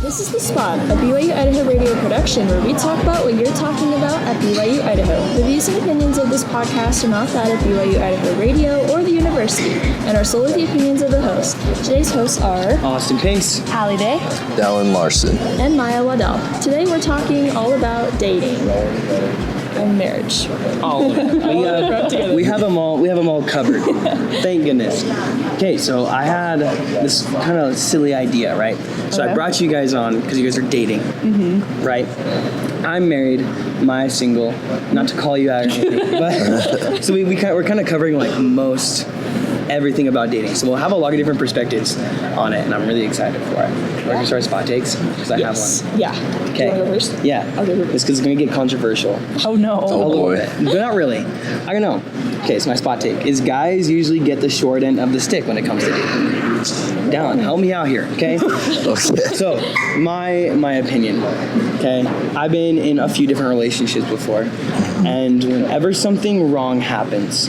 This is The Spot, a BYU-Idaho radio production where we talk about what you're talking about at BYU-Idaho. The views and opinions of this podcast are not that of BYU-Idaho radio or the university and are solely the opinions of the host. Today's hosts are Austin Pace, Hallie Day, Dallen Larsen, and Maiya Waddell. Today we're talking all about dating and marriage. Oh, we have them all covered. Thank goodness. Okay, so I had this kind of silly idea, right? So I brought you guys on because you guys are dating, right? I'm married, Maiya's single. Not to call you out or anything, but so we're kind of covering like most everything about dating. So we'll have a lot of different perspectives on it, and I'm really excited for it. We're going to start spot takes because I have one. Yeah. Okay. Do you want to go first? Yeah. I'll go first. It's because it's going to get controversial. Oh, no. Oh, boy. But not really. I don't know. Okay, so my spot take is guys usually get the short end of the stick when it comes to dating. Dallen, help me out here, okay? Okay. So, my opinion, okay? I've been in a few different relationships before, and whenever something wrong happens,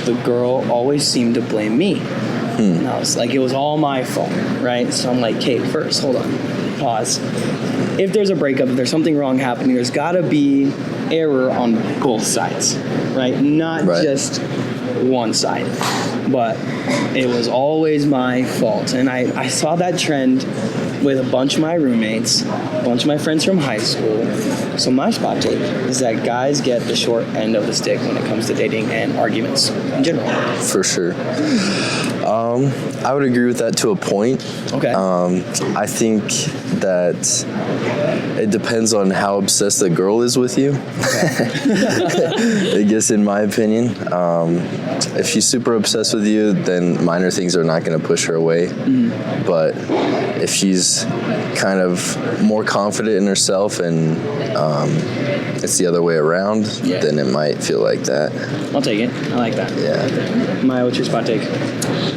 the girl always seemed to blame me. And I was like, it was all my fault, right? So I'm like, okay, first, hold on, pause. If there's a breakup, if there's something wrong happening, there's gotta be error on both sides, right? Not just one side. But it was always my fault. And I saw that trend with a bunch of my roommates, a bunch of my friends from high school. So my spot take is that guys get the short end of the stick when it comes to dating and arguments in general. For sure. I would agree with that to a point. Okay. I think that it depends on how obsessed the girl is with you. I guess in my opinion. If she's super obsessed with you, then minor things are not going to push her away. But if she's kind of more confident in herself and it's the other way around, then it might feel like that. I'll take it. I like that. Yeah. Maiya, what's your spot take?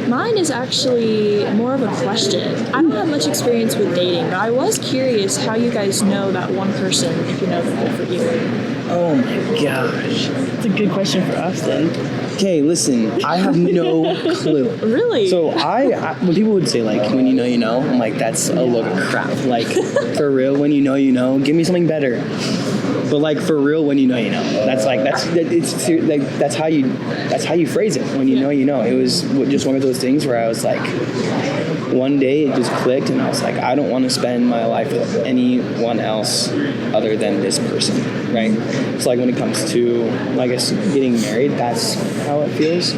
Mine is actually more of a question. I don't have much experience with dating, but I was curious how you guys know that one person, if you know them good for you. Oh my gosh. That's a good question for us then. Okay, listen, I have no clue. Really? So I when people would say like, when you know, I'm like, that's a load of crap. Like, for real, when you know, give me something better. But like, for real, when you know, that's how you phrase it. When you know. It was just one of those things where I was like, one day it just clicked, and I was like, I don't want to spend my life with anyone else other than this person, right? So like when it comes to, I guess, getting married, that's how it feels.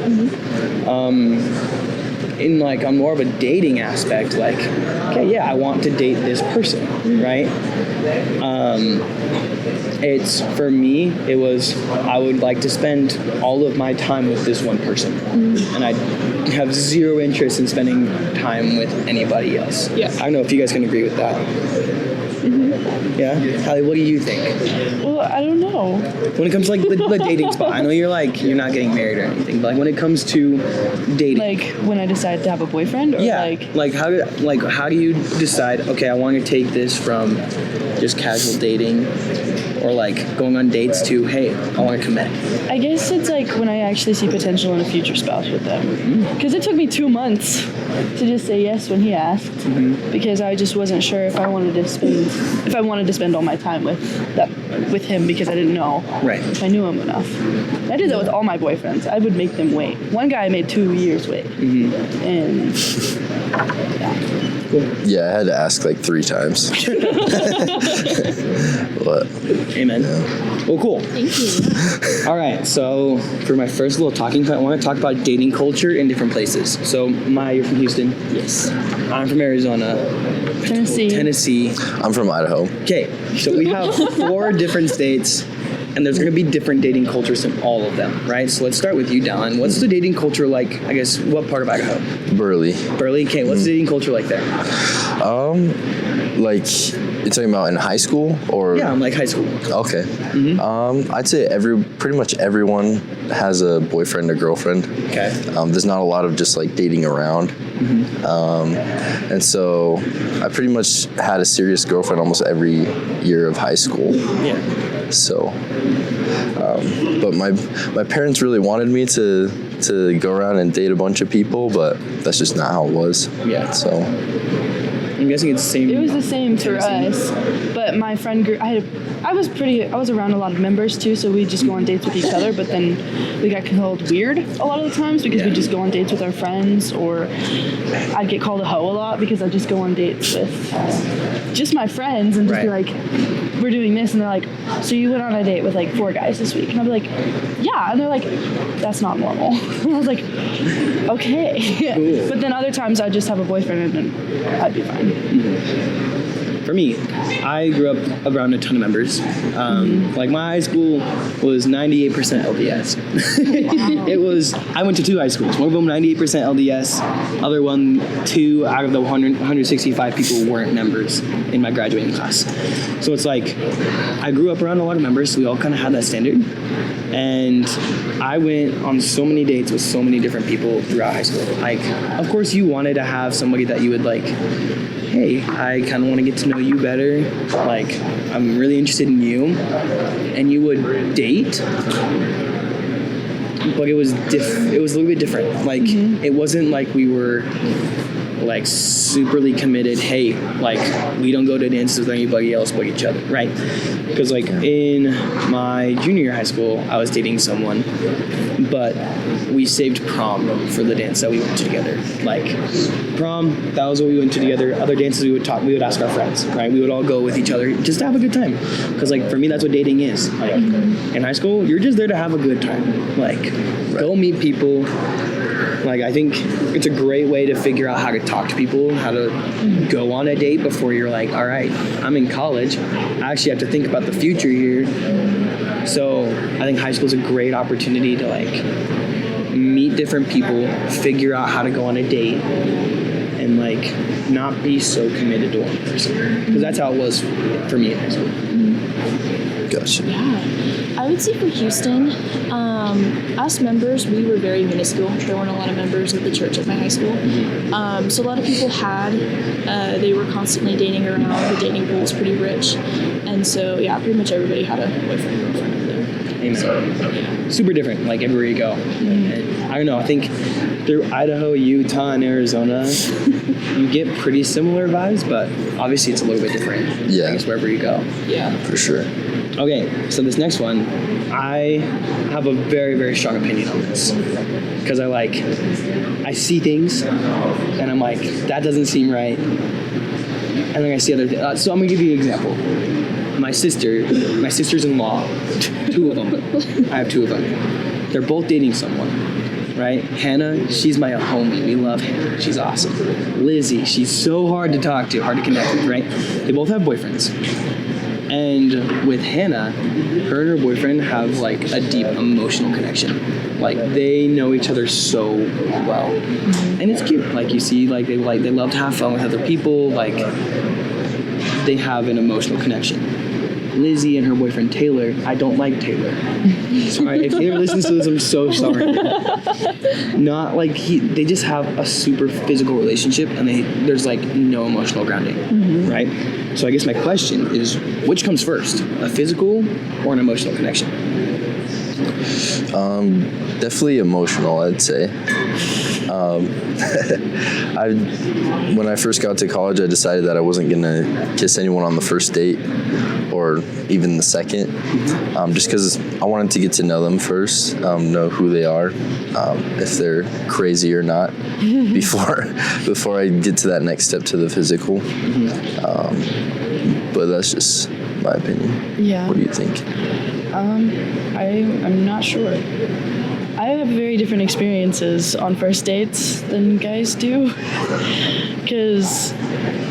In like on more of a dating aspect, like, okay, yeah, I want to date this person, right? It's, for me, it was, I would like to spend all of my time with this one person. And I have zero interest in spending time with anybody else. Yeah. I don't know if you guys can agree with that. Yeah? Hallie, what do you think? Well, I don't know. When it comes to like the dating spot, I know you're not getting married or anything, but like when it comes to dating. Like when I decide to have a boyfriend, or how do you decide, okay, I want to take this from just casual dating or like going on dates to, hey, I want to commit? I guess it's like when I actually see potential in a future spouse with them. Because it took me 2 months to just say yes when he asked, because I just wasn't sure if I wanted to spend all my time with him, because I didn't know if I knew him enough. I did that with all my boyfriends. I would make them wait. One guy I made 2 years wait, and Cool. Yeah, I had to ask like 3 times. But, amen. Yeah. Well, cool. Thank you. All right, so for my first little talking point, I want to talk about dating culture in different places. So, Maiya, you're from Houston. Yes. I'm from Arizona. Tennessee. I'm from Idaho. Okay, so we have 4 different states, and there's going to be different dating cultures in all of them, right? So let's start with you, Dallen. What's the dating culture like, I guess, what part of Idaho? Burley. Okay, what's the dating culture like there? Like, you're talking about in high school or? Yeah, I'm like high school. Okay. I'd say pretty much everyone has a boyfriend or girlfriend. Okay. There's not a lot of just like dating around. And so I pretty much had a serious girlfriend almost every year of high school. Yeah. So, but my parents really wanted me to go around and date a bunch of people, but that's just not how it was. Yeah. So. I'm guessing it's the same. It was the same for Tennessee. us, but my friend group, I was around a lot of members too, so we'd just go on dates with each other, but then we got called weird a lot of the times because we'd just go on dates with our friends, or I'd get called a hoe a lot because I'd just go on dates with just my friends and just be like, we're doing this, and they're like, so you went on a date with like 4 guys this week? And I'd be like, yeah, and they're like, that's not normal. And I was like, okay. Cool. But then other times I'd just have a boyfriend and I'd be fine. For me, I grew up around a ton of members. Like my high school was 98% LDS. It was. I went to 2 high schools. One of them 98% LDS. Other one, 2 out of the 165 people weren't members in my graduating class. So it's like I grew up around a lot of members. So we all kind of had that standard. And I went on so many dates with so many different people throughout high school. Like, of course, you wanted to have somebody that you would like, hey, I kind of want to get to know you better. Like, I'm really interested in you. And you would date. But it was a little bit different. Like, it wasn't like we were like superly committed, hey, like we don't go to dances with anybody else but each other, right? Because like in my junior year high school, I was dating someone, but we saved prom for the dance that we went to together. Like prom, that was what we went to together. Other dances we would ask our friends, right? We would all go with each other just to have a good time. Because like for me, that's what dating is. Like in high school, you're just there to have a good time. Like go meet people. Like, I think it's a great way to figure out how to talk to people, how to go on a date before you're like, all right, I'm in college. I actually have to think about the future here. So I think high school is a great opportunity to, like, meet different people, figure out how to go on a date, and, like, not be so committed to one person. Because that's how it was for me in high school. Gotcha. Yeah, I would say for Houston, us members, we were very minuscule. There weren't a lot of members of the church at my high school. So a lot of people they were constantly dating around. The dating pool was pretty rich. And so, yeah, pretty much everybody had a boyfriend or girlfriend over there. Amen. So, yeah. Super different, like everywhere you go. And I don't know, I think through Idaho, Utah, and Arizona, you get pretty similar vibes, but obviously it's a little bit different. Yeah. I guess wherever you go. Yeah. For sure. Okay, so this next one, I have a very, very strong opinion on this. Because I see things, and I'm like, that doesn't seem right. And then I see other things. So I'm going to give you an example. My sisters-in-law, 2 of them. I have 2 of them. They're both dating someone, right? Hannah, she's my homie. We love Hannah. She's awesome. Lizzie, she's so hard to talk to, hard to connect with, right? They both have boyfriends. And with Hannah, her and her boyfriend have like a deep emotional connection. Like they know each other so well, and it's cute. Like you see, like they love to have fun with other people. Like they have an emotional connection. Lizzie and her boyfriend Taylor, I don't like Taylor. Sorry, if Taylor listens to this, I'm so sorry. Not like they just have a super physical relationship, and there's like no emotional grounding, right? So I guess my question is, which comes first, a physical or an emotional connection? Definitely emotional, I'd say. When I first got to college, I decided that I wasn't gonna kiss anyone on the first date or even the second, just because I wanted to get to know them first, know who they are, if they're crazy or not, before I get to that next step to the physical. But that's just my opinion. Yeah. What do you think? I'm not sure. I have very different experiences on first dates than guys do, because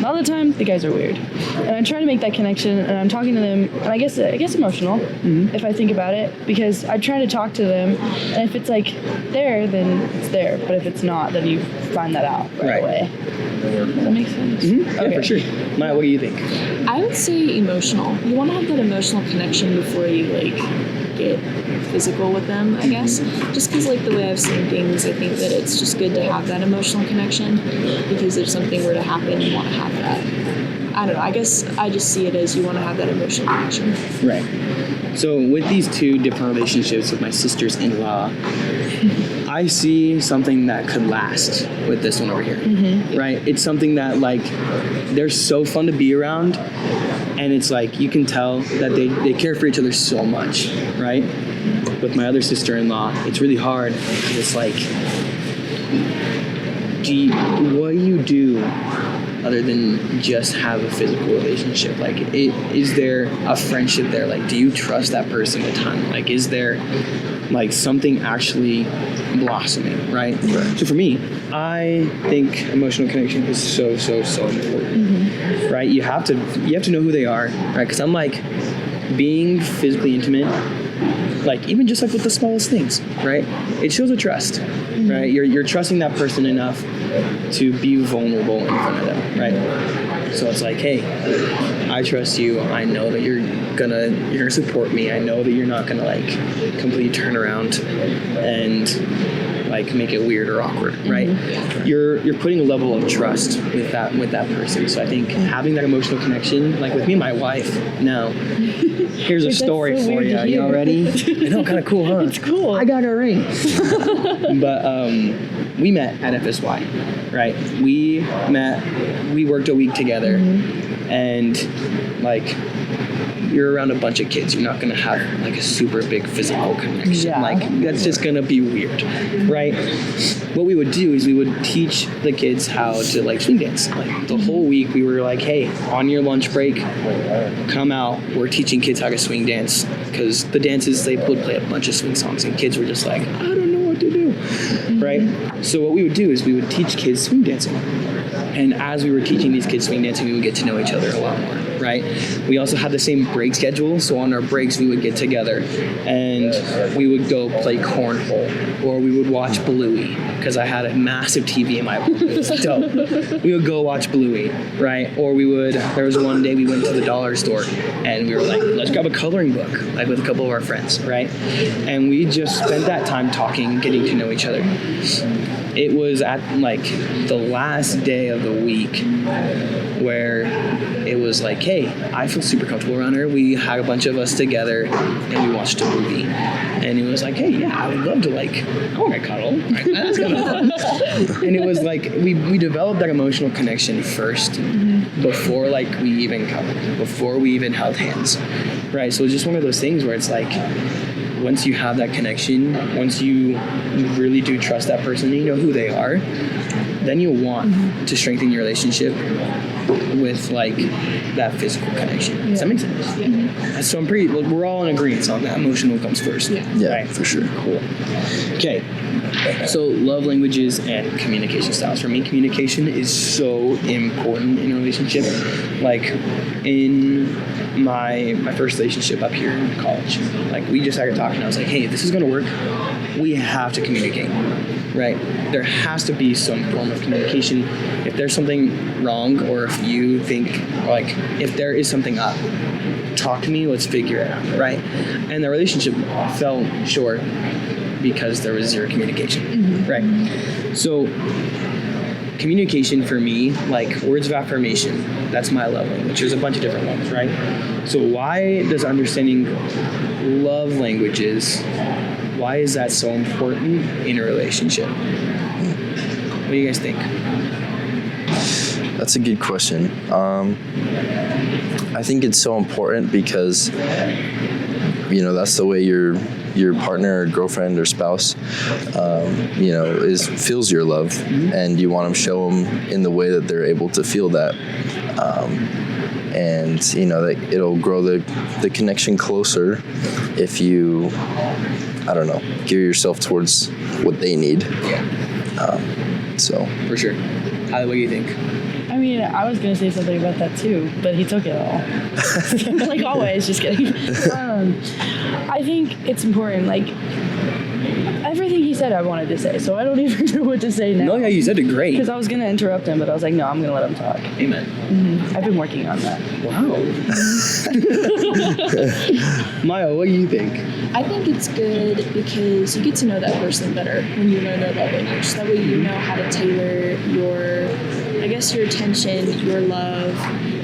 all the time the guys are weird, and I'm trying to make that connection, and I'm talking to them, and I guess emotional, if I think about it, because I try to talk to them, and if it's like there, then it's there, but if it's not, then you find that out right away. Does that make sense? Yeah, Okay. for sure. Maya, what do you think? I would say emotional. You want to have that emotional connection before you like get physical with them, I guess. Just because like the way I've seen things, I think that it's just good to have that emotional connection, because if something were to happen, you want to have that. I don't know. I guess I just see it as you want to have that emotional connection. Right. So with these two different relationships with my sisters-in-law, I see something that could last with this one over here, right? It's something that, like, they're so fun to be around, and it's like you can tell that they care for each other so much, right? With my other sister-in-law, it's really hard. It's like, what do you do other than just have a physical relationship? Like, is there a friendship there? Like, do you trust that person a ton? Like, is there like something actually blossoming, right? So for me, I think emotional connection is so important, right? You have to know who they are, right? Because I'm like, being physically intimate, like even just like with the smallest things, right? It shows a trust, right? You're trusting that person enough to be vulnerable in front of them, right? So it's like, hey, I trust you. I know that you're gonna support me. I know that you're not gonna like completely turn around and like make it weird or awkward, right? You're putting a level of trust with that person. So I think having that emotional connection, like with me and my wife now. Here's a story for you. You all ready? I know, kind of cool, huh? It's cool. I got a ring. But we met at FSY, right? We worked a week together, and like, you're around a bunch of kids, you're not gonna have like a super big physical connection. Yeah. Like, that's just gonna be weird, right? What we would do is we would teach the kids how to like swing dance. Like the whole week we were like, hey, on your lunch break, come out, we're teaching kids how to swing dance. Because the dances, they would play a bunch of swing songs, and kids were just like, I don't know what to do, right? So what we would do is we would teach kids swing dancing. And as we were teaching these kids swing dancing, we would get to know each other a lot more, right? We also had the same break schedule, so on our breaks we would get together and we would go play cornhole, or we would watch Bluey, because I had a massive TV in my room. It was dope. We would go watch Bluey, right? Or there was one day we went to the dollar store and we were like, let's grab a coloring book, like with a couple of our friends, right? And we just spent that time talking, getting to know each other. It was at like the last day of the week where it was like, hey, I feel super comfortable around her. We had a bunch of us together and we watched a movie. And it was like, hey, yeah, I would love to like, I want to cuddle. Right? That's kind of fun. And it was like, we developed that emotional connection first before like we even cuddled, before we even held hands, right? So it's just one of those things where it's like, once you have that connection, once you really do trust that person and you know who they are, then you'll want to strengthen your relationship with like that physical connection. Does that make sense? So we're all in agreement on that. Emotional comes first. Yeah, right? for sure. Cool. Okay. So love languages and communication styles. For me, communication is so important in a relationship. Like in my first relationship up here in college, like we just started talking. I was like, hey, if this is gonna work, we have to communicate, right? There has to be some form of communication. If there's something wrong, or if you think like if there is something up, talk to me. Let's figure it out, right? And the relationship fell short because there was zero communication, right? So communication for me, like words of affirmation, that's my love language. There's a bunch of different ones, right? So why does understanding love languages, why is that so important in a relationship? What do you guys think? That's a good question. I think it's so important because, you know, that's the way your partner or girlfriend or spouse, feels your love, and you want to show them in the way that they're able to feel that. And you know that it'll grow the connection closer if you, I don't know, gear yourself towards what they need. So for sure. Hallie, what do you think? I mean, I was going to say something about that too, but he took it all. Like always, just kidding. I think it's important, like, everything he said I wanted to say, so I don't even know what to say now. No, yeah, you said it great. Because I was going to interrupt him, but I was like, no, I'm going to let him talk. Amen. I've been working on that. Wow. Maiya, what do you think? I think it's good because you get to know that person better when you learn their love language. That way you know how to tailor your attention, your love,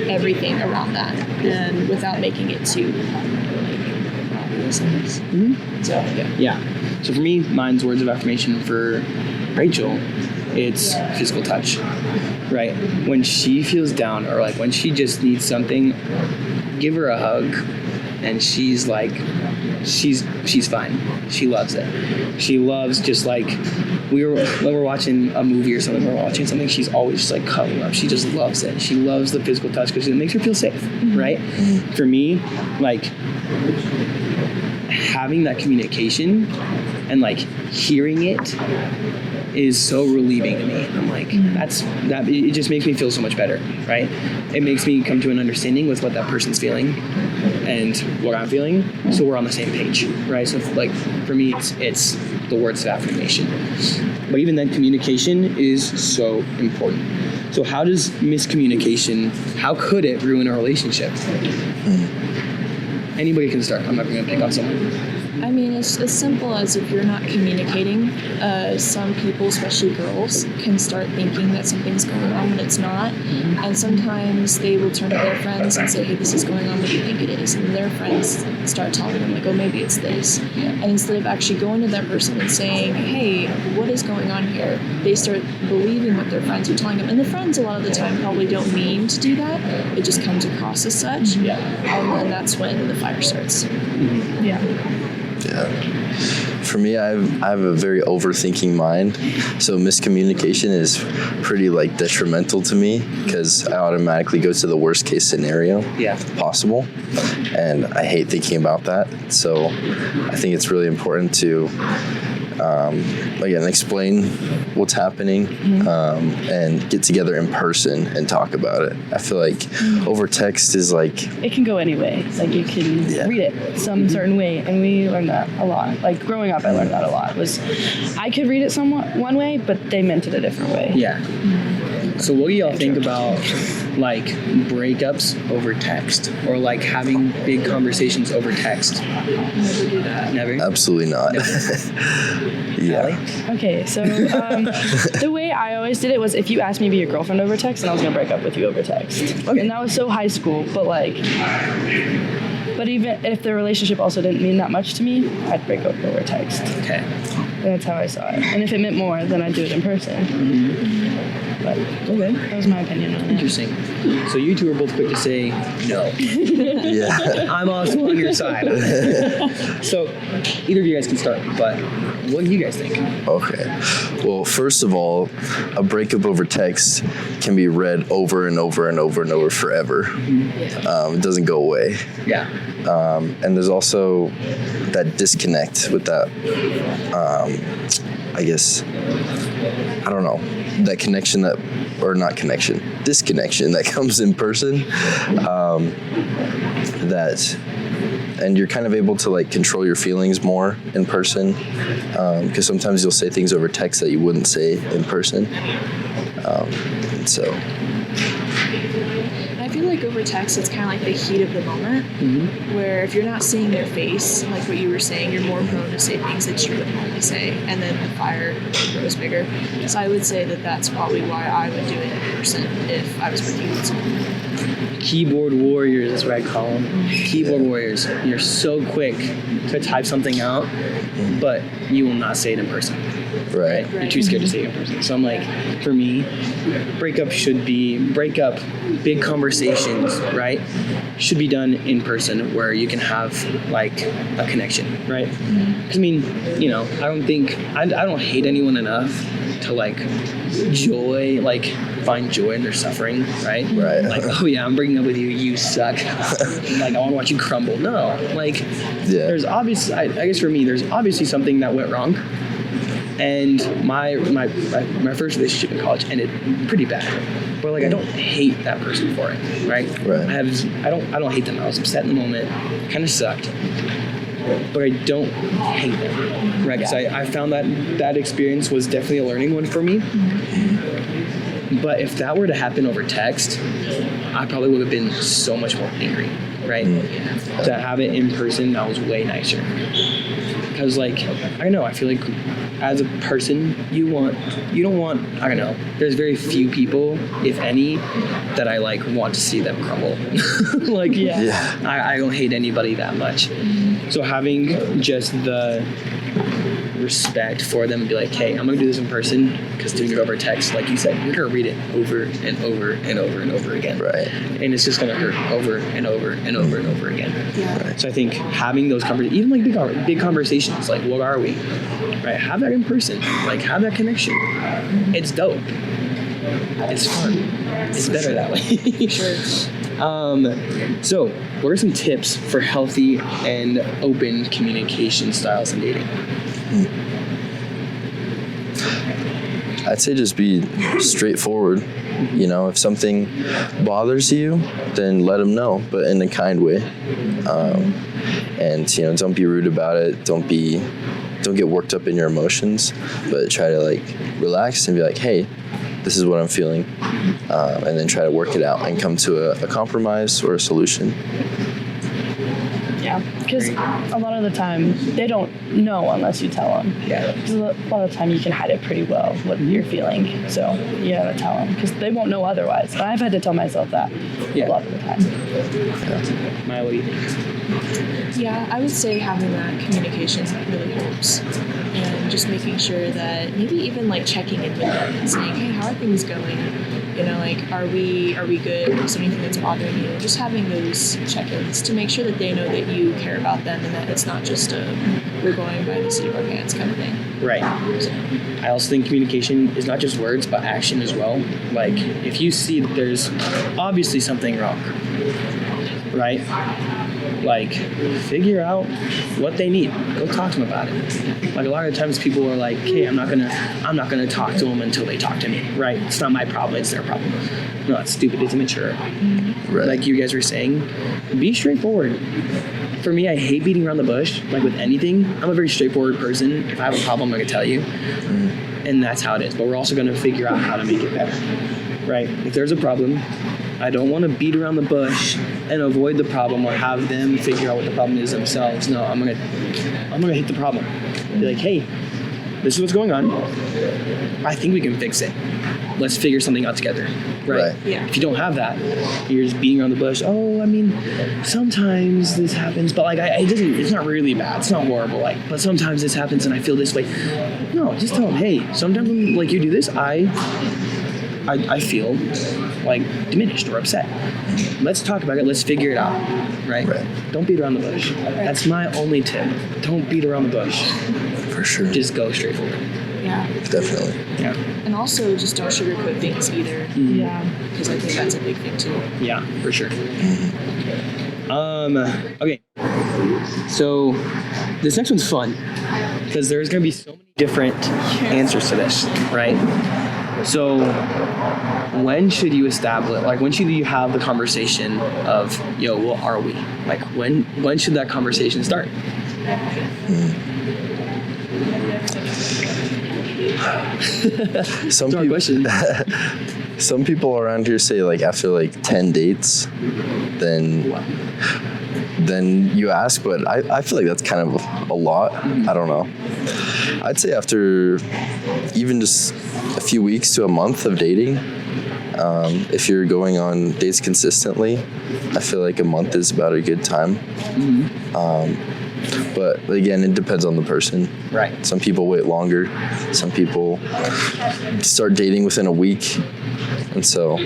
everything around that, and without making it too specifics. So, yeah. Yeah. So for me, mine's words of affirmation. For Rachel, it's physical touch, right? When she feels down or like when she just needs something, give her a hug, and she's like, she's fine. She loves it. She loves just like when we're watching a movie or something, we're watching something, she's always just like cuddling up. She just loves it. She loves the physical touch because it makes her feel safe, right? For me, like having that communication and like hearing it is so relieving to me. I'm like, it just makes me feel so much better, right? It makes me come to an understanding with what that person's feeling and what I'm feeling, so we're on the same page, right? So like for me, it's the words of affirmation. But even then, communication is so important. So how does miscommunication, how could it ruin a relationship? Anybody can start. I'm not going to pick on someone. I mean, it's as simple as if you're not communicating, some people, especially girls, can start thinking that something's going on when it's not. And sometimes they will turn to their friends and say, hey, this is going on, what do you think it is? And their friends start telling them, like, oh, maybe it's this. And instead of actually going to that person and saying, hey, what is going on here? They start believing what their friends are telling them. And the friends, a lot of the time, probably don't mean to do that. It just comes across as such. And then that's when the fire starts. Yeah. For me, I have a very overthinking mind, so miscommunication is pretty like detrimental to me because I automatically go to the worst case scenario possible, and I hate thinking about that. So I think it's really important to again explain what's happening and get together in person and talk about it. I feel like over text is like it can go any way. Like you can read it some certain way, and we learned that a lot. Like growing up, I learned that a lot. Was I could read it somewhat one way, but they meant it a different way. So what do y'all think about like breakups over text or like having big conversations over text? Never do that. Never? absolutely not. Hallie? Okay, so the way I always did it was if you asked me to be your girlfriend over text, then I was gonna break up with you over text. And that was so high school, but even if the relationship also didn't mean that much to me, I'd break up over text. Okay. And that's how I saw it. And if it meant more, then I'd do it in person. But that was my opinion on it. Interesting. So you two are both quick to say no. I'm also on your side. So either of you guys can start, but what do you guys think? Okay. Well, first of all, a breakup over text can be read over and over and over and over forever. It doesn't go away. And there's also that disconnect with that, I guess, I don't know, that connection disconnection that comes in person, and you're kind of able to like control your feelings more in person, because sometimes you'll say things over text that you wouldn't say in person, and so I feel like over text, it's kind of like the heat of the moment, where if you're not seeing their face, like what you were saying, you're more prone to say things that you wouldn't normally say, and then the fire grows bigger. So I would say that that's probably why I would do it in person if I was working with someone. Keyboard warriors is what I call them. Keyboard warriors. You're so quick to type something out, but you will not say it in person. Right. You're too scared to say it in person. So I'm like, for me, breakup, big conversations, right? Should be done in person where you can have like a connection, right? Because I mean, I don't hate anyone enough to like find joy in their suffering, right? Like, oh yeah, I'm breaking up with you, you suck. Like I want to watch you crumble. No, like there's obviously, I guess for me, there's obviously something that went wrong. And my first relationship in college ended pretty bad. But like I don't hate that person for it, right? I don't hate them. I was upset in the moment, kind of sucked. But I don't hate them, right? Because I found that experience was definitely a learning one for me. But if that were to happen over text, I probably would have been so much more angry, right? To have it in person, that was way nicer. Because like, I don't know, I feel like as a person, you don't want, I don't know, there's very few people, if any, that I like want to see them crumble. I don't hate anybody that much. So having just the respect for them and be like, hey, I'm gonna do this in person, because doing it over text, like you said, you're gonna read it over and over and over and over again. Right. And it's just gonna hurt over and over and over and over again. Yeah. Right. So I think having those even like big conversations, like what are we? Right? Have that in person. Like have that connection. It's dope. It's fun. It's better that way. Sure. So, what are some tips for healthy and open communication styles in dating? I'd say just be straightforward. You know, if something bothers you, then let them know, but in a kind way. And, you know, don't be rude about it. Don't get worked up in your emotions, but try to like relax and be like, hey, this is what I'm feeling. And then try to work it out and come to a compromise or a solution. Yeah, because a lot of the time they don't know unless you tell them. Yeah. 'Cause a lot of the time you can hide it pretty well what you're feeling, so you gotta tell them because they won't know otherwise. And I've had to tell myself that Yeah. a lot of the time. Maya, what do you think? Yeah, I would say having that communication really helps. And just making sure that maybe even like checking in with them and saying, hey, how are things going? You know, like, are we good? Is there anything that's bothering you? Just having those check-ins to make sure that they know that you care about them and that it's not just we're going by the seat of our pants kind of thing. Right. I also think communication is not just words, but action as well. Like, if you see that there's obviously something wrong, right? Like, figure out what they need. Go talk to them about it. Like, a lot of times people are like, hey, I'm not gonna talk to them until they talk to me. Right? It's not my problem, it's their problem. No, that's stupid, it's immature. Right. Like you guys were saying, be straightforward. For me, I hate beating around the bush, like with anything. I'm a very straightforward person. If I have a problem, I'm gonna tell you. And that's how it is. But we're also gonna figure out how to make it better. Right? If there's a problem, I don't want to beat around the bush and avoid the problem or have them figure out what the problem is themselves. No, I'm gonna hit the problem. Be like, hey, this is what's going on. I think we can fix it. Let's figure something out together. Right? Yeah. If you don't have that, you're just beating around the bush. Oh, I mean, sometimes this happens, but like, it's not really bad. It's not horrible. Like, but sometimes this happens and I feel this way. No, just tell them, hey, sometimes when like you do this, I feel like diminished or upset. Let's talk about it. Let's figure it out. Right? Don't beat around the bush. That's my only tip. Don't beat around the bush. For sure. Just go straight forward. Yeah. Definitely. Yeah. And also just don't sugarcoat things either. Yeah. Because I think that's a big thing too. Yeah, for sure. Okay. So this next one's fun because there's going to be so many different answers to this, right? So when should you establish, like when should you have the conversation of, yo, what are we? Like when should that conversation start? Some people around here say like after like 10 dates, then you ask, but I feel like that's kind of a lot. I don't know. I'd say after even just a few weeks to a month of dating, if you're going on dates consistently, I feel like a month is about a good time. But again, it depends on the person. Right. Some people wait longer. Some people start dating within a week. And so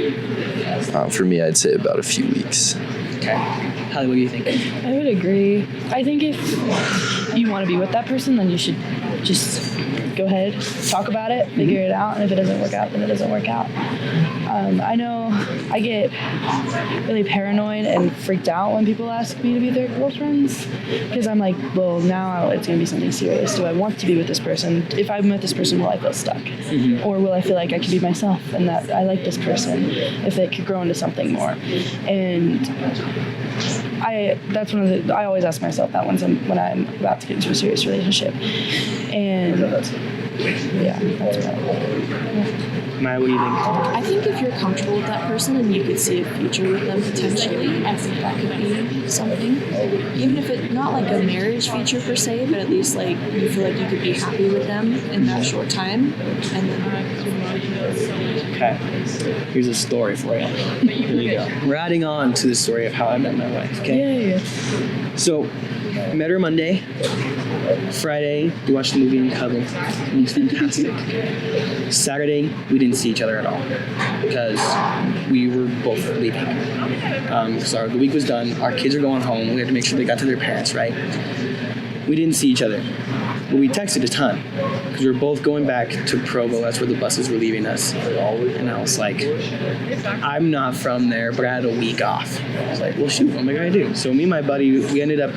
for me, I'd say about a few weeks. Okay. Hallie, what do you think? I would agree. I think if you want to be with that person, then you should just go ahead, talk about it, figure it out, and if it doesn't work out, then it doesn't work out. I know I get really paranoid and freaked out when people ask me to be their girlfriends because I'm like, well, now it's going to be something serious. Do I want to be with this person? If I'm with this person, will I feel stuck? Or will I feel like I can be myself and that I like this person if it could grow into something more? And I always ask myself that when I'm about to get into a serious relationship. And yeah, that's what I think. Maya, what do you think? I think if you're comfortable with that person and you could see a future with them potentially, I think that could be something. Even if it's not like a marriage feature per se, but at least like you feel like you could be happy with them in that short time. And then Okay. Here's a story for you. Here we go. We're adding on to the story of how I met my wife. Okay. Yay. So, met her Monday. Friday, we watched the movie and cuddled. It was fantastic. Saturday, we didn't see each other at all because we were both leaving. So the week was done. Our kids are going home. We had to make sure they got to their parents, right? We didn't see each other. But we texted a ton because we were both going back to Provo. That's where the buses were leaving us. And I was like, I'm not from there, but I had a week off. I was like, well, shoot, what am I going to do? So me and my buddy, we ended up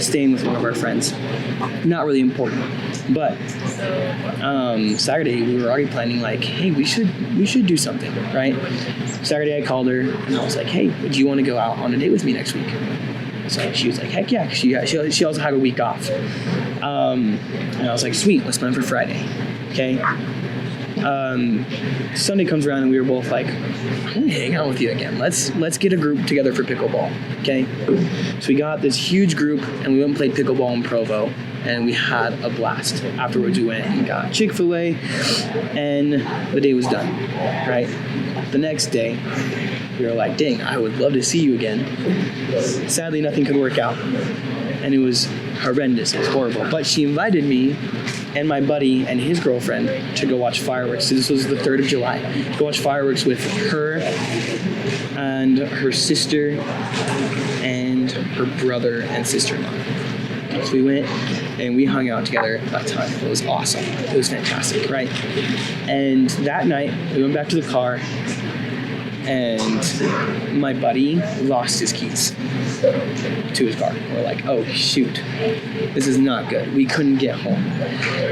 staying with one of our friends. Not really important. But Saturday, we were already planning like, hey, we should do something, right? Saturday, I called her, and I was like, hey, do you want to go out on a date with me next week? So she was like, heck yeah. She also had a week off. And I was like, sweet, let's plan for Friday. Okay. Sunday comes around and we were both like, I'm gonna hang out with you again. Let's get a group together for pickleball. Okay. So we got this huge group and we went and played pickleball in Provo and we had a blast. Afterwards we went and got Chick-fil-A and the day was done. Right. The next day we were like, dang, I would love to see you again. Sadly, nothing could work out. And it was horrendous. It was horrible. But she invited me and my buddy and his girlfriend to go watch fireworks. So this was the 3rd of July. Go watch fireworks with her and her sister and her brother and sister-in-law. So we went and we hung out together a ton. It was awesome. It was fantastic, right? And that night, we went back to the car and my buddy lost his keys to his car. We're like, oh shoot, this is not good. We couldn't get home.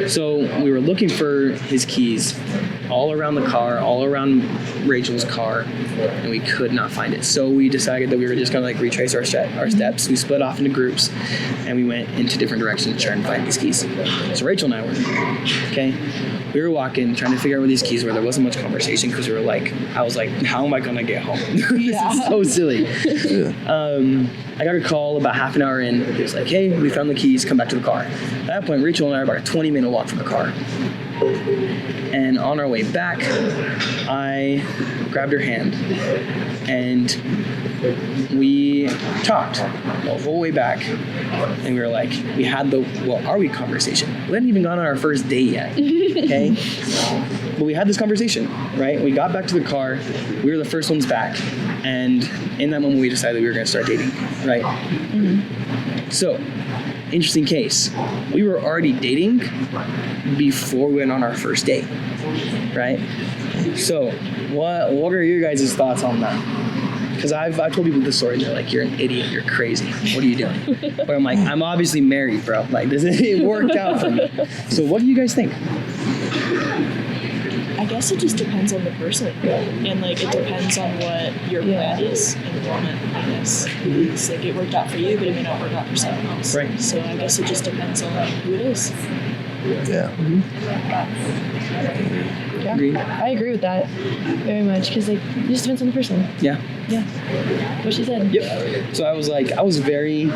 So we were looking for his keys all around the car, all around Rachel's car, and we could not find it. So we decided that we were just gonna like retrace our steps. We split off into groups and we went into different directions to try and find these keys. So Rachel and I were, okay? We were walking, trying to figure out where these keys were. There wasn't much conversation because we were like, I was like, how am I gonna get home? This is so silly. Yeah. I got a call about half an hour in. It was like, hey, we found the keys, come back to the car. At that point, Rachel and I are about a 20-minute walk from the car. And on our way back, I grabbed her hand and we talked the whole way back. And we were like, we had the, well, are we conversation? We hadn't even gone on our first date yet, okay? But we had this conversation, right? We got back to the car. We were the first ones back. And in that moment, we decided we were going to start dating, right? Mm-hmm. So, interesting case. We were already dating before we went on our first date, right? So, what are your guys' thoughts on that? Because I've told people this story, they're like, you're an idiot, you're crazy, what are you doing? But I'm like, I'm obviously married, bro. Like, it worked out for me. So what do you guys think? I guess it just depends on the person, and like it depends on what your plan is in the moment. I guess it's like it worked out for you, but it may not work out for someone else. Right. So I guess it just depends on who it is. Yeah. Mm-hmm. Yeah. Agreed. I agree with that very much because like it just depends on the person. Yeah. Yeah. What she said. Yep. So I was very,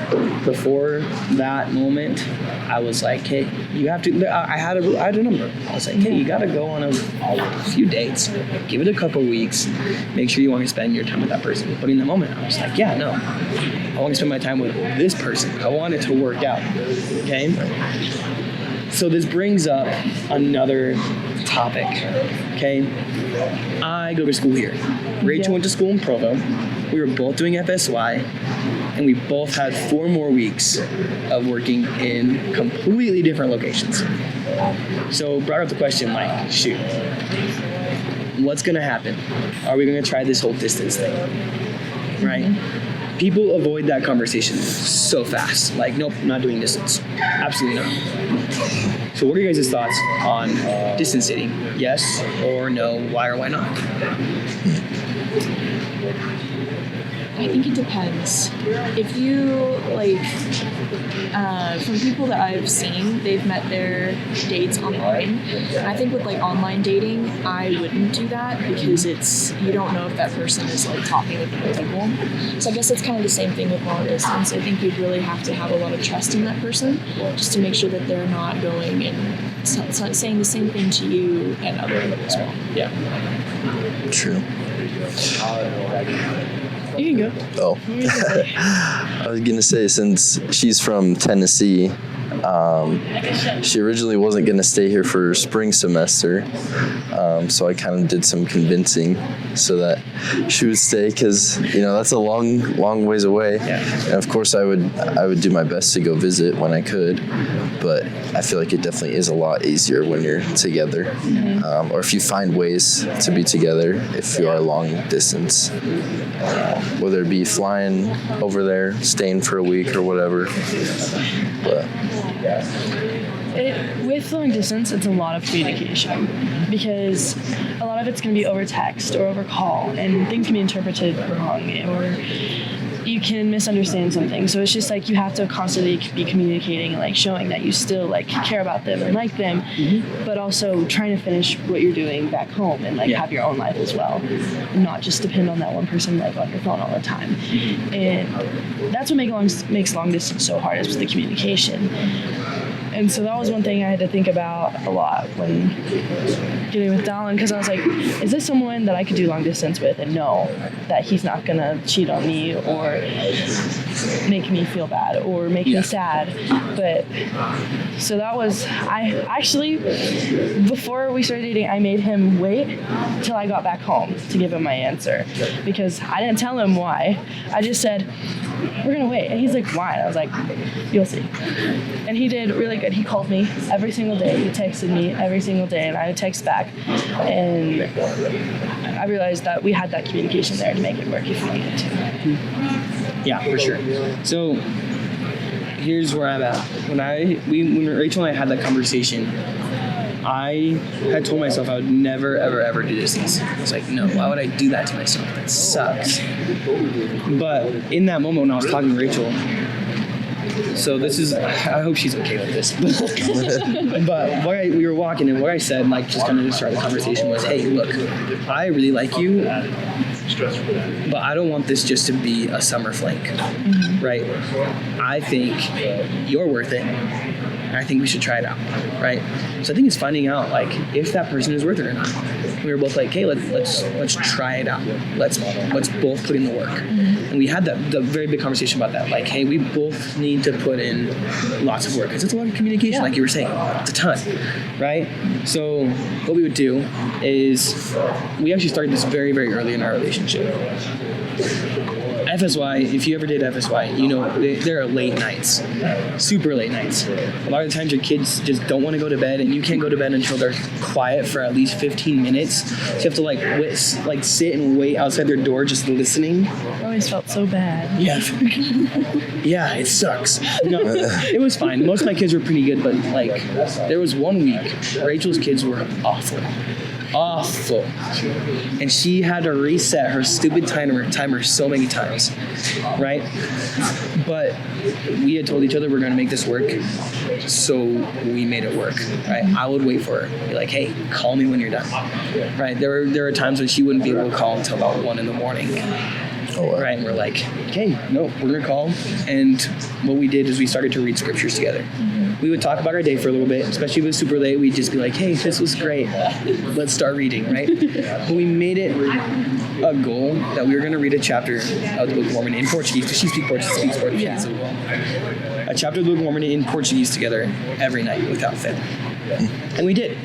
before that moment, I was like, hey, you have to, I had a number. I was like, hey, you got to go on a few dates, give it a couple weeks, make sure you want to spend your time with that person. But in that moment, I was like, yeah, no, I want to spend my time with this person. I want it to work out. Okay. So this brings up another topic, okay? I go to school here. Rachel went to school in Provo. We were both doing FSY, and we both had 4 more weeks of working in completely different locations. So brought up the question, like, shoot, what's gonna happen? Are we gonna try this whole distance thing, right? Mm-hmm. People avoid that conversation so fast. Like, nope, not doing distance. Absolutely not. So what are your guys' thoughts on distance dating? Yes or no? Why or why not? I think it depends. If you, like, from people that I've seen, they've met their dates online. And I think with, like, online dating, I wouldn't do that because you don't know if that person is, like, talking with other people. So I guess it's kind of the same thing with long distance. I think you'd really have to have a lot of trust in that person just to make sure that they're not going and saying the same thing to you and other people as well. Yeah. True. You can go. Oh. I was going to say, since she's from Tennessee, she originally wasn't going to stay here for spring semester, so I kind of did some convincing so that she would stay, because that's a long ways away. And of course I would do my best to go visit when I could, but I feel like it definitely is a lot easier when you're together, or if you find ways to be together if you are long distance, whether it be flying over there, staying for a week or whatever. But with long distance, it's a lot of communication, because a lot of it's going to be over text or over call, and things can be interpreted wrong, or you can misunderstand something. So it's just like you have to constantly be communicating, like showing that you still like care about them and like them, but also trying to finish what you're doing back home and like have your own life as well, and not just depend on that one person like on your phone all the time. And that's what makes long distance so hard, is the communication. And so that was one thing I had to think about a lot when getting with Dallen, because I was like, is this someone that I could do long distance with and know that he's not going to cheat on me or make me feel bad or make me sad? But so that was, I actually, before we started dating, I made him wait till I got back home to give him my answer, because I didn't tell him why. I just said, we're going to wait. And he's like, why? And I was like, you'll see. And he did really good. He called me every single day. He texted me every single day, and I would text back. And I realized that we had that communication there to make it work if we needed to. Yeah, for sure. So here's where I'm at. When Rachel and I had that conversation, I had told myself I would never, ever, ever do distance. I was like, no, why would I do that to myself? That sucks. But in that moment when I was talking to Rachel, so this is, I hope she's okay with this. But we were walking, and what I said, like, just kind of to start the conversation was, hey, look, I really like you, but I don't want this just to be a summer flake, right? I think you're worth it. I think we should try it out, right? So I think it's finding out, like, if that person is worth it or not. We were both like, hey, let's try it out. Let's both put in the work. And we had the very big conversation about that. Like, hey, we both need to put in lots of work, because it's a lot of communication, like you were saying. It's a ton, right? So what we would do is we actually started this very, very early in our relationship. FSY, if you ever did FSY, there are late nights, super late nights. A lot of times your kids just don't want to go to bed, and you can't go to bed until they're quiet for at least 15 minutes. So you have to sit and wait outside their door just listening. I always felt so bad. Yeah. Yeah, it sucks. No, it was fine. Most of my kids were pretty good, but like there was 1 week, Rachel's kids were awful. And she had to reset her stupid timer so many times, right? But we had told each other we're going to make this work, so we made it work, right? I would wait for her, be like, hey, call me when you're done, right? There were times when she wouldn't be able to call until about 1 a.m. Oh, wow. Right, and we're like, okay, no, we're gonna call. And what we did is we started to read scriptures together. We would talk about our day for a little bit, especially if it was super late. We'd just be like, hey, this was great. Let's start reading, right? But we made it a goal that we were gonna read a chapter of the Book of Mormon in Portuguese, because she speaks Portuguese as well. A chapter of the Book of Mormon in Portuguese together every night without fail. And we did,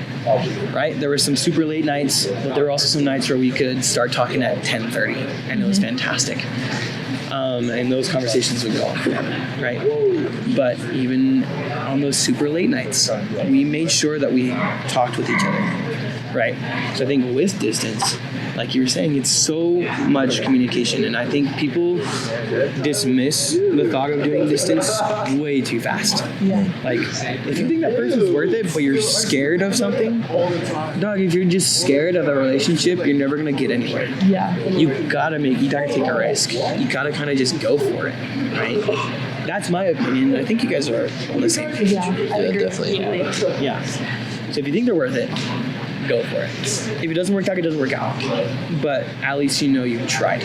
right? There were some super late nights, but there were also some nights where we could start talking at 10:30, and it was fantastic. And those conversations would go on forever, right? But even on those super late nights, we made sure that we talked with each other, right? So I think with distance, like you were saying, it's so much communication, and I think people dismiss the thought of doing distance way too fast. Yeah. Like, if you think that person's worth it, but you're scared of something, dog, if you're just scared of a relationship, you're never gonna get anywhere. Yeah. You gotta take a risk. You gotta kind of just go for it, right? That's my opinion. I think you guys are on the same page. Yeah, I agree. Definitely. Yeah. So if you think they're worth it, go for it. If it doesn't work out, it doesn't work out. But at least you tried.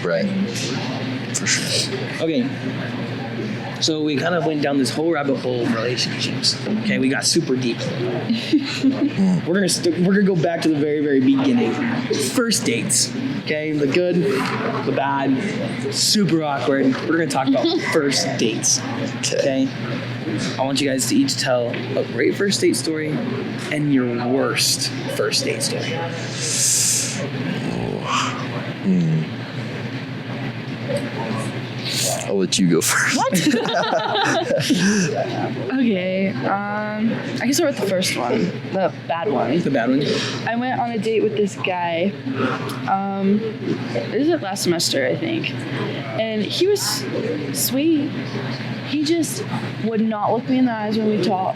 Right. For sure. Okay. So we kind of went down this whole rabbit hole of relationships. Okay, we got super deep. We're gonna go back to the very, very beginning. First dates. Okay, the good, the bad, super awkward. We're gonna talk about first dates. Okay. I want you guys to each tell a great first date story and your worst first date story. I'll let you go first. Okay, I can start with the first one, the bad one. The bad one. I went on a date with this guy. This was last semester, I think, and he was sweet. He just would not look me in the eyes when we talk.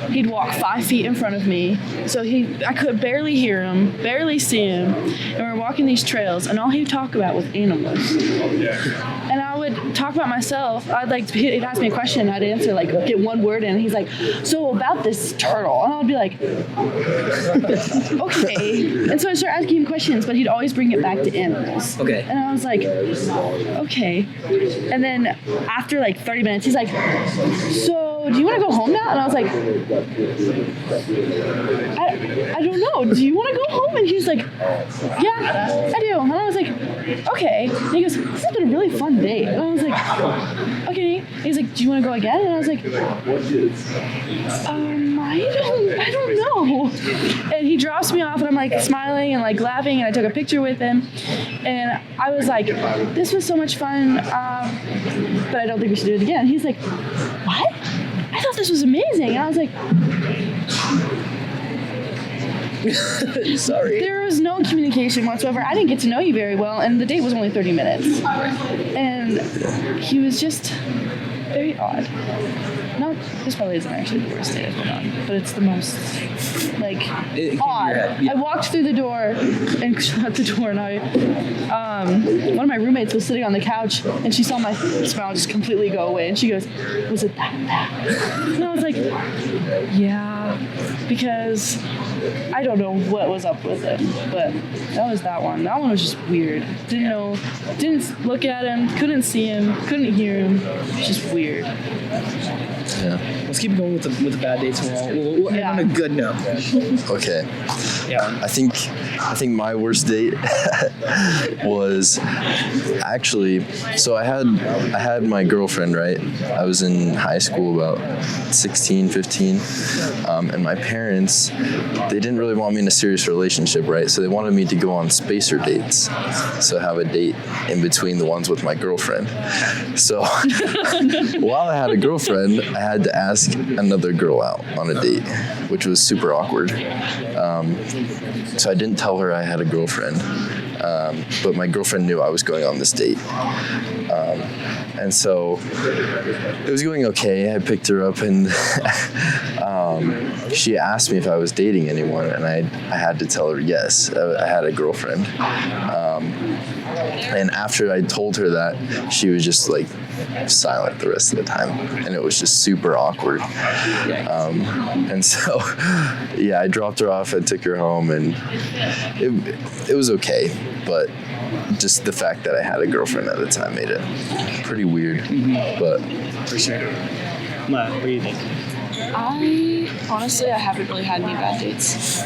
He'd walk 5 feet in front of me, so I could barely hear him, barely see him, and we're walking these trails, and all he'd talk about was animals. And I would talk about myself. He'd ask me a question, I'd answer, get one word in, and he's like, so about this turtle, and I'd be like, okay. And so I'd start asking him questions, but he'd always bring it back to animals. Okay. And I was like, okay. And then after 30 minutes, he's like, so do you want to go home now? And I was like, I don't know. Do you want to go home? And he's like, yeah, I do. And I was like, okay. And he goes, this has been a really fun date. And I was like, okay. And he's like, do you want to go again? And I was like, I don't know. And he drops me off, and I'm smiling and laughing, and I took a picture with him. And I was like, this was so much fun, but I don't think we should do it again. He's like, what? I thought this was amazing. And I was like, sorry. There was no communication whatsoever. I didn't get to know you very well, and the date was only 30 minutes. And he was just very odd. No, this probably isn't actually the worst date I've been on, but it's the most, odd. Yeah. I walked through the door and shut the door, and one of my roommates was sitting on the couch, and she saw my smile just completely go away, and she goes, was it that bad? And I was like, yeah, because I don't know what was up with him, but that was that one. That one was just weird. Didn't look at him, couldn't see him, couldn't hear him. Just weird. Yeah. Let's keep going with the bad dates. We'll end on a good note. Okay. Yeah. I think my worst date was actually, so I had my girlfriend, right? I was in high school about 16, 15, and my parents, they didn't really want me in a serious relationship, right? So they wanted me to go on spacer dates, so have a date in between the ones with my girlfriend. So while I had a girlfriend, I had to ask another girl out on a date, which was super awkward. So I didn't tell her I had a girlfriend, but my girlfriend knew I was going on this date. And so it was going okay. I picked her up, and she asked me if I was dating anyone, and I had to tell her yes, I had a girlfriend. And after I told her that, she was just silent the rest of the time, and it was just super awkward. And so, yeah, I dropped her off and took her home, and it was okay, but just the fact that I had a girlfriend at the time made it pretty weird. But For sure. Matt, what do you think? I haven't really had any bad dates.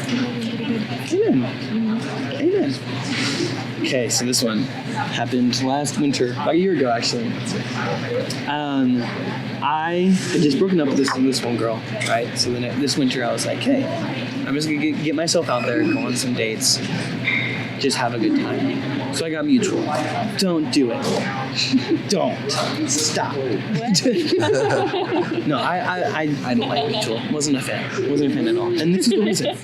Amen. Okay, so this one happened last winter, about a year ago actually. I had just broken up with this one girl, right? So then this winter I was like, hey, I'm just gonna get myself out there, go on some dates, just have a good time. So I got mutual. Don't do it. Don't. Stop. No, I don't like mutual. Wasn't a fan at all. And this is the reason.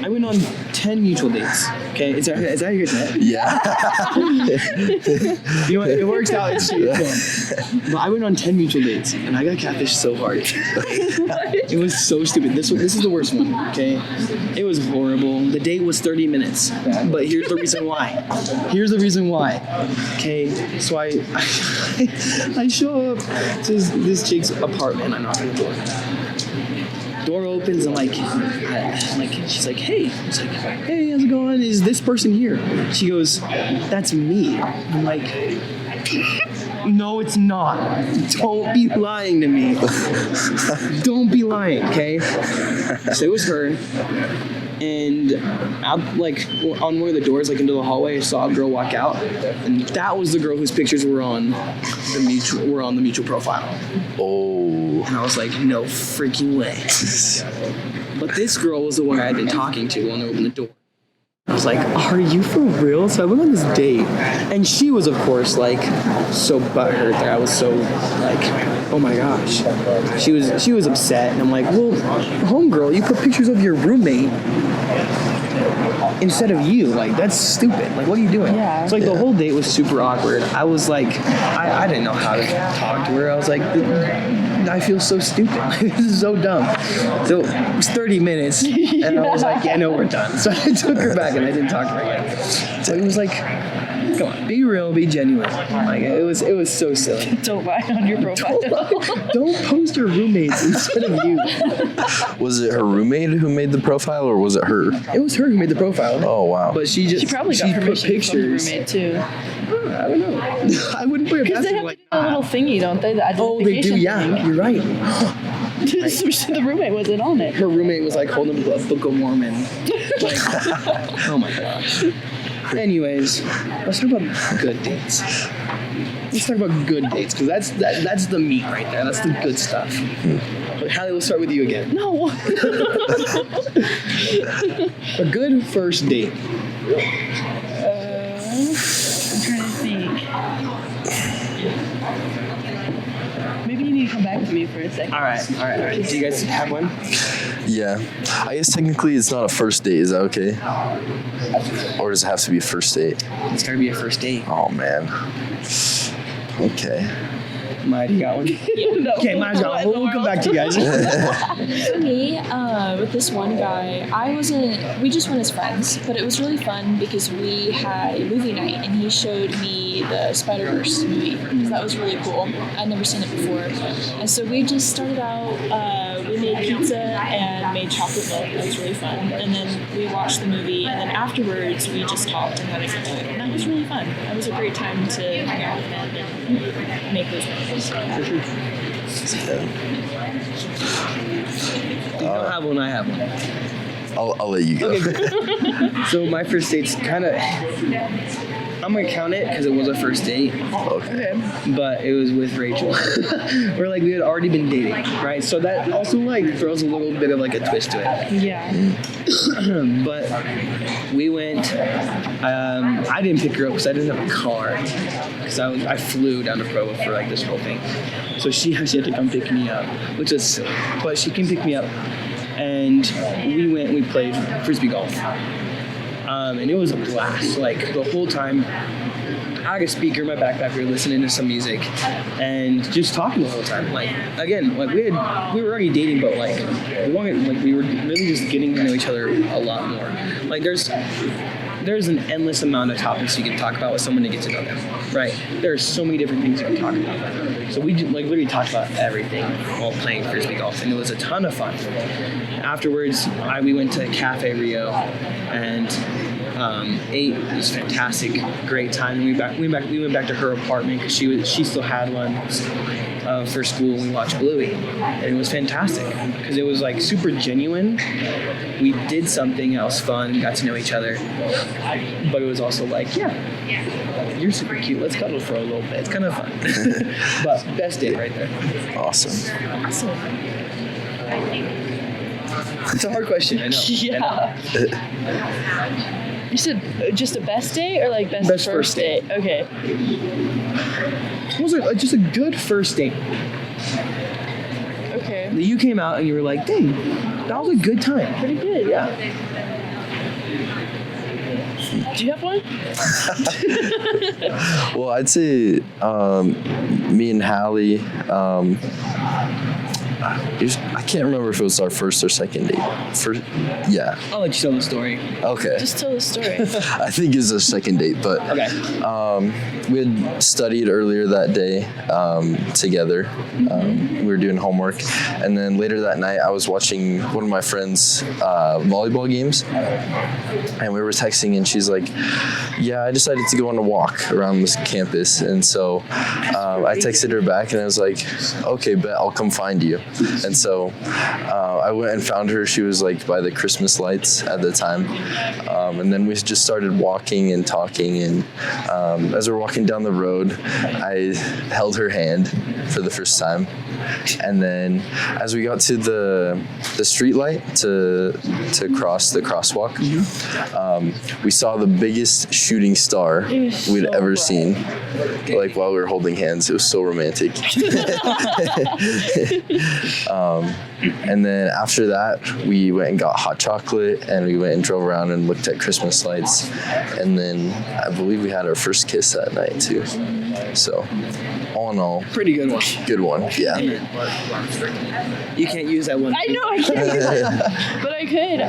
I went on 10 mutual dates. Okay, is that your net? yeah. You know what? It works out. It's true. But I went on 10 mutual dates, and I got catfished so hard. It was so stupid. This is the worst one. Okay, it was horrible. The date was 30 minutes, but here's the reason why. Okay, so I show up to this chick's apartment. I knock on the door. Door opens. I'm like, she's like, hey. I was like, hey, how's it going? Is this person here? She goes, that's me. I'm like, No, it's not. Don't be lying to me. Don't be lying, okay? So it was her. And out, like, on one of the doors, like, into the hallway, I saw a girl walk out. And that was the girl whose pictures were on the mutual profile. Oh. And I was like, no freaking way. But this girl was the one I had been talking to when they opened the door. I was like, are you for real? So I went on this date. And she was, of course, like, so butthurt that I was so, like, oh my gosh. She was upset. And I'm like, well, homegirl, you put pictures of your roommate instead of you. Like, that's stupid. Like, what are you doing? Yeah. It's like the whole date was super awkward. I was like, I didn't know how to talk to her. I was like, I feel so stupid. This is so dumb. So it was 30 minutes, and I was like, yeah, no, we're done. So I took her back, and I didn't talk to her again. So it was like, come on, be real, be genuine. Like, it was so silly. Don't lie on your profile. Don't post your roommates instead of you. Was it her roommate who made the profile, or was it her? It was her who made the profile. Oh, wow. But she Probably got put permission pictures. from the roommate too. I don't know. I wouldn't put it Because past they her have like a little thingy, don't they? The oh, they do. identification Yeah, thing. you're right. So the roommate wasn't on it. Her roommate was like holding a Book of Mormon. Like, oh my gosh. Anyways, let's talk about good dates. Let's talk about good dates, because that's the meat right there. That's the good stuff. But Hallie, let's start with you again. No. A good first date. I'm trying to think. Maybe you need to come back to me for a second. All right. Do you guys have one? Yeah. I guess technically it's not a first date. Is that okay? Or does it have to be a first date? It's gotta be a first date. Oh, man. Okay. Maiya, you got one? No. Okay, Maiya's got one. We'll come back to you guys. For me, with this one guy, we just went as friends, but it was really fun because we had a movie night and he showed me the Spider-Verse movie because that was really cool. I'd never seen it before. And so we just started out, we made pizza and made chocolate milk. That was really fun. And then we watched the movie, and then afterwards we just talked and had a good night. And that was really fun. That was a great time to hang out with them and make those memories. You don't have one, I have one. I'll let you go. Okay, good. So my first date's kind of, I'm gonna count it because it was a first date, Okay. but it was with Rachel. We had already been dating, right? So that also like throws a little bit of like a twist to it. Yeah. But we went. I didn't pick her up because I didn't have a car. Because I flew down to Provo for like this whole thing. So she had to come pick me up, but she came pick me up, and we went. We played frisbee golf, and it was a blast. Like the whole time. I had a speaker in my backpack. We were listening to some music and just talking the whole time. Like again, like we were already dating, but we were really just getting to know each other a lot more. Like there's an endless amount of topics you can talk about with someone to get to know them, right? There are so many different things you can talk about. So we literally talked about everything while playing frisbee golf, and it was a ton of fun. Afterwards, we went to Cafe Rio and ate. It was fantastic, great time. We went back to her apartment because she still had one for school, and we watched Bluey, and it was fantastic because it was like super genuine. We did something else fun, got to know each other, but it was also like, yeah, you're super cute. Let's cuddle for a little bit. It's kind of fun. But best date right there. Awesome. It's a hard question, I know. Yeah. You said just a best date or like best first date? Okay. It was just a good first date. Okay. You came out and you were like, dang, that was a good time. Pretty good. Yeah. Do you have one? Well, I'd say me and Hallie, I can't remember if it was our first or second date. Yeah. I'll let you tell the story. Okay. Just tell the story. I think it's a second date, but Okay. we had studied earlier that day together. We were doing homework, and then later that night, I was watching one of my friends' volleyball games, and we were texting, and she's like, "Yeah, I decided to go on a walk around this campus," and so I texted her back, and I was like, "Okay, bet I'll come find you." And so I went and found her. She was like by the Christmas lights at the time, and then we just started walking and talking, and as we're walking down the road, I held her hand for the first time, and then as we got to the street light to cross the crosswalk, we saw the biggest shooting star we'd so ever bright. seen. Like while we were holding hands, it was so romantic. And then after that, we went and got hot chocolate, and we went and drove around and looked at Christmas lights, and then I believe we had our first kiss that night too. So, all in all, Pretty good one. good one. Yeah. You can't use that one. I know I can't use that, but I could.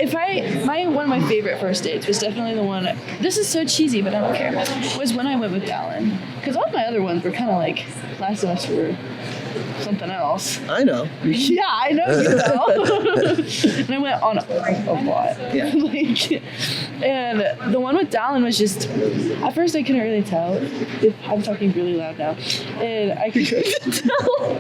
If one of my favorite first dates was definitely the one. This is so cheesy, but I don't care. Was when I went with Dallen, because all my other ones were kind of like last semester were something else. I know. Yeah, I know you know. And I went on a lot. Yeah. And the one with Dallen was just, at first I couldn't really tell. If I'm talking really loud now. And I couldn't tell.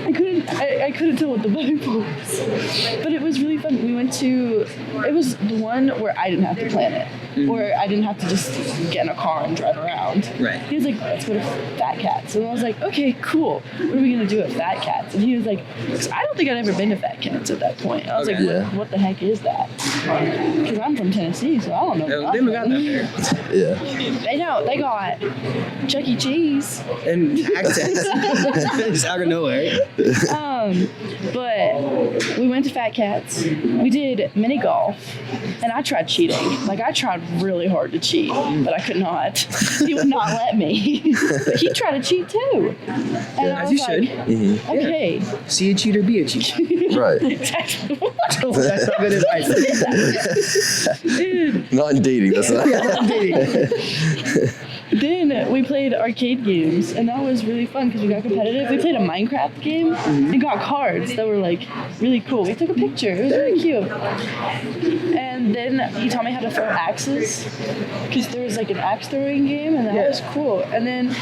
I couldn't tell what the vibe was. But it was really fun. We went to, it was the one where I didn't have to plan it. Where I didn't have to just get in a car and drive around. Right. He was like, let's go to Fat Cats. And I was like, okay, cool. What are we going to do at Fat Cats? And he was like, because I don't think I'd ever been to Fat Cats at that point. I was Okay. like, Yeah. what the heck is that? Because I'm from Tennessee, so I don't know. They haven't got that there. Yeah. They know. They got Chuck E. Cheese. And accents. It's out of nowhere. But we went to Fat Cats. We did mini golf, and I tried cheating. Like I tried really hard to cheat, but I could not. He would not let me. But he tried to cheat too. And I As was you like, should. okay. See a cheater, be a cheater. Right. Oh, that's not good advice. Not in dating. That's not. Then we played arcade games, and that was really fun because we got competitive. We played a Minecraft game and got cards that were like really cool. We took a picture. It was really cute. And then he taught me how to throw axes because there was like an axe throwing game, and that was cool. And then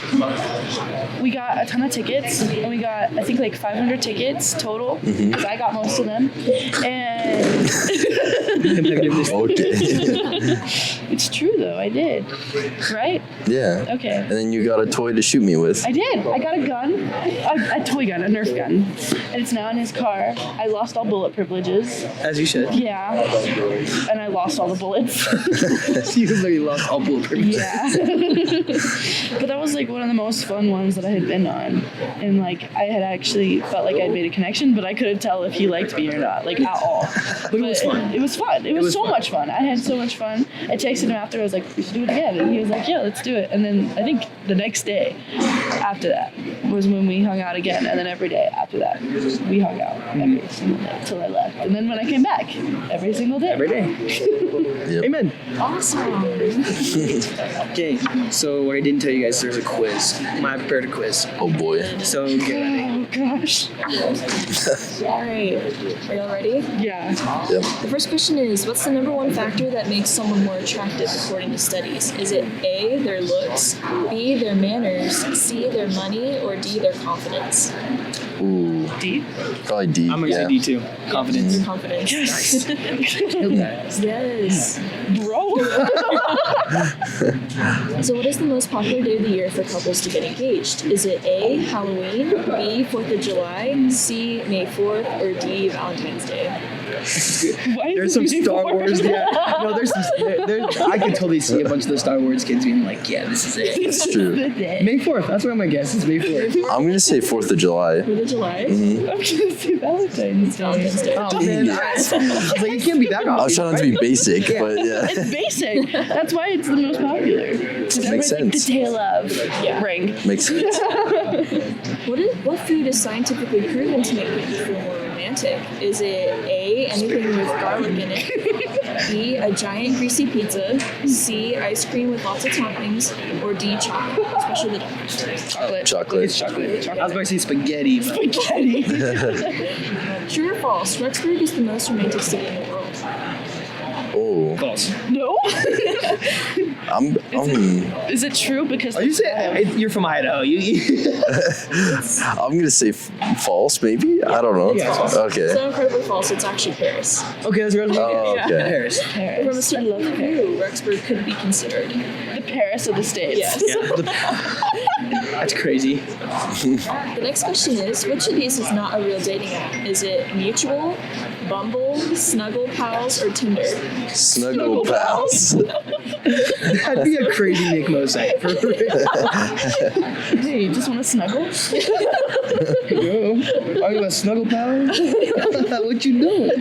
we got a ton of tickets, and we got I think like 500 tickets total because I got most of them. And Okay. it's true though, I did. Right? Yeah. Okay. And then you got a toy to shoot me with. I did. I got a gun, a toy gun, a Nerf gun, and it's now in his car. I lost all bullet privileges. As you should. Yeah, and I lost all the bullets. You literally lost all bullet privileges. Yeah, but that was like one of the most fun ones that I had been on, and like I had actually felt like I'd made a connection, but I couldn't tell if he liked me or not, like at all. But it was fun. It was fun. It was so fun. much fun. I had so much fun. I texted him after. I was like, we should do it again, and he was like, yeah, let's do it. And then I think the next day after that was when we hung out again, and then every day after that we hung out every single day till I left, and then when I came back every single day. Every day. Yep. Amen. Awesome. Okay, so what I didn't tell you guys, there's a quiz. I prepared a quiz. Oh boy. So get ready. Oh gosh. All right. Are y'all ready? Yeah. Yep. The first question is, what's the number one factor that makes someone more attractive according to studies? Is it A, their looks, B, their manners, C, their money, or D, their confidence? Ooh. D. Probably D. I'm gonna yeah. say D too. Confidence. Your confidence. Nice. Killed that. Yes. Bro. So what is the most popular day of the year for couples to get engaged? Is it A, Halloween, B, 4th of July, C, May 4th, or D, Valentine's Day? Why is There's some it Star before? Wars. Yeah. No, there's some. I could totally see a bunch of the Star Wars kids being like, "Yeah, this is it." It's true. May 4th. That's what I'm gonna guess. It's May 4th. I'm gonna say 4th of July. 4th of July? I'm gonna say Valentine's Day. Valentine's Day. Oh man, I was like, it can't be that I was obvious. trying not to be basic, but yeah. It's basic. That's why it's the most popular. 'Cause everyone's like, sense. the day of love. Yeah. Ring. Makes sense. What food is scientifically proven to make people feel more romantic? Is it A, anything with garlic in it, B, a giant greasy pizza, C, ice cream with lots of toppings, or D, chocolate, especially the dark? Chocolate. It's chocolate. I was about to say spaghetti. True or false? Rexburg is the most romantic city in the world. Oh, False. No. Is Is it true? Because Are you saying you're from Idaho? I'm gonna say false, maybe. I don't know. Yeah, it's false. Okay. So incredibly false. It's actually Paris. Okay, let's go. Oh, okay. Paris. From a certain level of view, Rexburg could be considered. the Paris of the States. Yes. That's crazy. The next question is, which of these is not a real dating app? Is it Mutual, Bumble, Snuggle Pals, or Tinder? Snuggle pals. That'd be a crazy Nick Mo site. For real. Hey, you just want to snuggle? Yo, are you a snuggle pal? What you doing?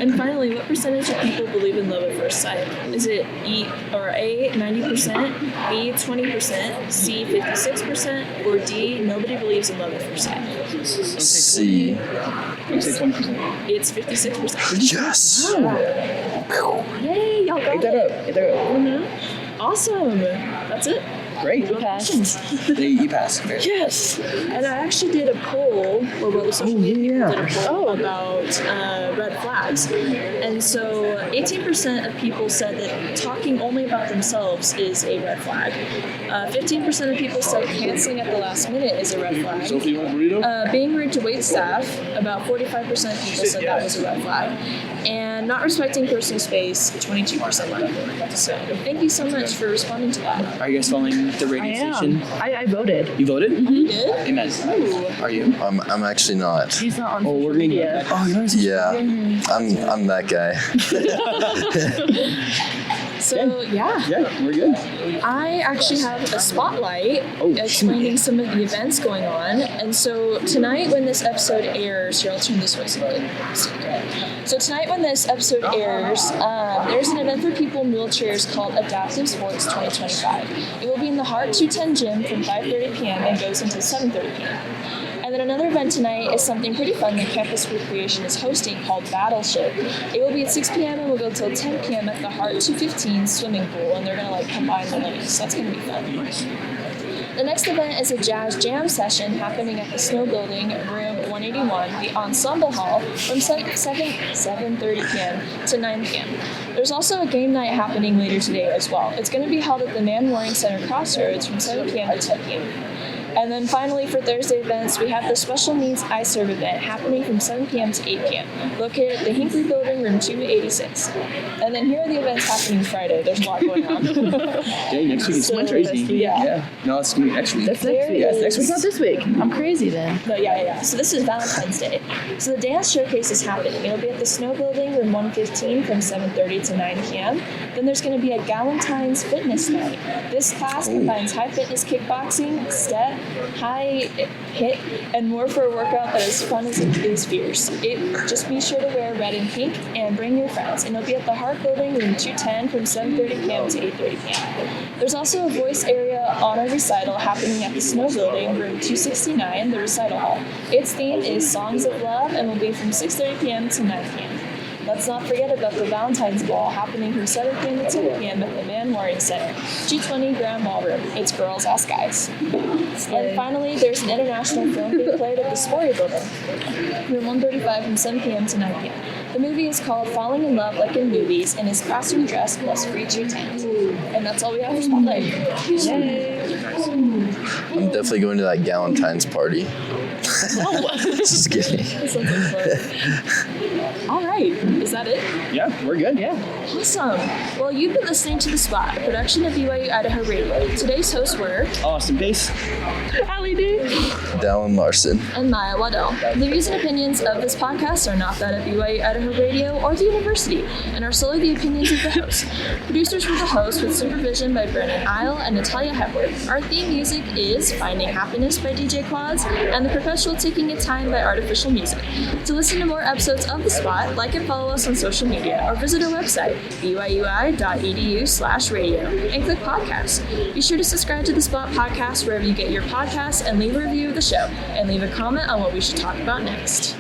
And finally, what percentage of people believe in love at first sight? Is it A, 90%, B, 20%, C, 56%, or D, nobody believes in love at first sight? C. I'd say 20%. It's 56%. Yes. Yay, y'all got Get that it. up. Get that up. Awesome. That's it. Great. Passed. You passed. Yes. And I actually did a poll, or well, the social media people did a poll about red flags. And so 18% of people said that talking only about themselves is a red flag. 15% of people said canceling at the last minute is a red flag. Sophie, you want a burrito? Being rude to wait staff, about 45% of people said that was a red flag. And not respecting personal space, 22% of people. So thank you so much for responding to that. Are you guys following the radio station? I voted. You voted? You did? Amen. Are you? I'm actually not. He's not on Oh, social we're gonna. media. Oh, you're not. Yeah. I'm that guy. So yeah. Yeah, we're good. I actually have a spotlight Oh, explaining some of the events going on. And so tonight when this episode airs, here, I'll turn this way so So tonight when this episode airs, there's an event for people in wheelchairs called Adaptive Sports 2025. It will be in the Heart 210 gym from 5:30 p.m. and goes until 7:30 p.m. And then another event tonight is something pretty fun that Campus Recreation is hosting called Battleship. It will be at 6 p.m. and will go till 10 p.m. at the Heart 215 swimming pool, and they're going to combine the lanes. So that's going to be fun. The next event is a jazz jam session happening at the Snow Building, room 181, the Ensemble Hall, from 7:30 p.m. to 9 p.m. There's also a game night happening later today as well. It's going to be held at the Man Warring Center Crossroads from 7 p.m. to 10 p.m. And then finally, for Thursday events, we have the Special Needs iServe event happening from 7 p.m. to 8 p.m., located at the Hinckley Building, room 286. And then here are the events happening Friday. There's a lot going on. Dang, next week it's So, crazy. yeah. No, it's gonna be next week. That's next week. Yeah, it's next It's week. not this week. I'm crazy then. No, yeah. So this is Valentine's Day. So the dance showcase is happening. It'll be at the Snow Building, room 115 from 7:30 to 9 p.m. Then there's going to be a Galentine's Fitness Night. This class combines high fitness kickboxing, step, high hit, and more for a workout that is fun as it is fierce. Just be sure to wear red and pink and bring your friends. And it'll be at the Heart Building, room 210 from 7:30 p.m. to 8:30 p.m. There's also a voice area honor recital happening at the Snow Building, room 269, the recital hall. Its theme is Songs of Love and will be from 6:30 p.m. to 9 p.m. Let's not forget about the Valentine's Ball happening from 7 p.m. to 10 p.m. at the Man Warring Center, 220 Grand Ballroom. It's Girls Ask Guys. And finally, there's an international film being played at the Spory Building, room 135 from 7 p.m. to 9 p.m. The movie is called Falling in Love Like in Movies and is classroom dress plus free treatment. And that's all we have for Spotlight. Yay! I'm definitely going to that Galentine's party. Just kidding. That sounds like fun. All right, is that it? Yeah, we're good. Yeah. Awesome. Well, you've been listening to The Spot, a production of BYU-Idaho Radio. Today's hosts were Austin Pace. Hallie, dude. Dallen Larsen. and Maiya Waddell. The views and opinions of this podcast are not that of BYU-Idaho Radio or the university, and are solely the opinions of the host. Producers were the hosts with supervision by Brennan Isle and Natalia Hepworth. Our theme music is Finding Happiness by DJ Claudes and The Perpetual Ticking of Time by Artificial Music. To listen to more episodes of The Spot, Spot, like and follow us on social media or visit our website, byui.edu/radio, and click podcast. Be sure to subscribe to the Spot podcast wherever you get your podcasts and leave a review of the show and leave a comment on what we should talk about next.